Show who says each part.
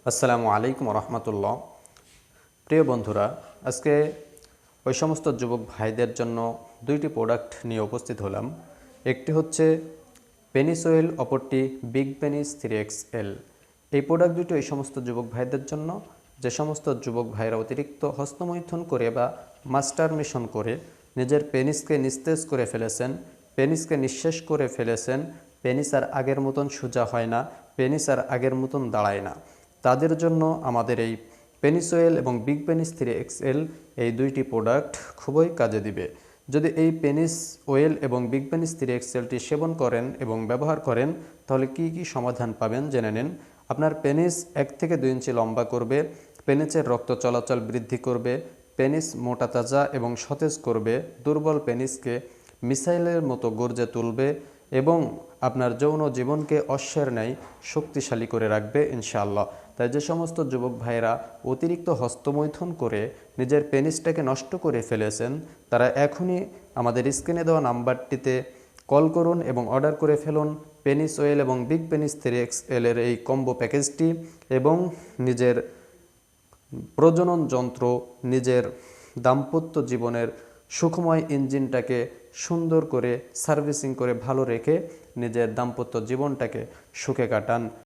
Speaker 1: আসসালামু আলাইকুম রহমতুল্লাহ। প্রিয় বন্ধুরা, আজকে ওই সমস্ত যুবক ভাইদের জন্য দুইটি প্রোডাক্ট নিয়ে উপস্থিত হলাম। একটি হচ্ছে পেনিস অয়েল, অপরটি বিগ পেনিস 3XL। এই প্রোডাক্ট দুটো এই সমস্ত যুবক ভাইদের জন্য যে সমস্ত যুবক ভাইরা অতিরিক্ত হস্তমৈথুন করে বা মাস্টারবেশন করে নিজের পেনিসকে নিস্তেজ করে ফেলেছেন, পেনিসকে নিঃশেষ করে ফেলেছেন, পেনিস আর আগের মতন সোজা হয় না, পেনিস আর আগের মতন দাঁড়ায় না, তাদের জন্য আমাদের এই পেনিস অয়েল এবং বিগ পেনিস 3XL এই দুইটি প্রোডাক্ট খুবই কাজে দিবে। যদি এই পেনিস অয়েল এবং বিগ পেনিস 3XLটি সেবন করেন এবং ব্যবহার করেন, তাহলে কি কি সমাধান পাবেন জেনে নিন। আপনার পেনিস 1 থেকে 2 ইঞ্চি লম্বা করবে, পেনিসের রক্ত চলাচল বৃদ্ধি করবে, পেনিস মোটা তাজা এবং সতেজ করবে, দুর্বল পেনিসকে মিসাইলের মতো গর্জে তুলবে এবং আপনার যৌন জীবনকে অশ্বের ন্যায় শক্তিশালী করে রাখবে ইনশাআল্লাহ। তাই যে সমস্ত যুবক ভাইরা অতিরিক্ত হস্তমৈথুন করে নিজের পেনিসটাকে নষ্ট করে ফেলেছেন, তারা এখনই আমাদের স্ক্রিনে দেওয়া নাম্বারটিতে কল করুন এবং অর্ডার করে ফেলুন পেনিস অয়েল এবং বিগ পেনিস 3XL এর এই কম্বো প্যাকেজটি এবং নিজের প্রজনন যন্ত্র, নিজের দাম্পত্য জীবনের সুখময় ইঞ্জিনটাকে সুন্দর করে সার্ভিসিং করে ভালো রেখে নিজের দাম্পত্য জীবনটাকে সুখে কাটান।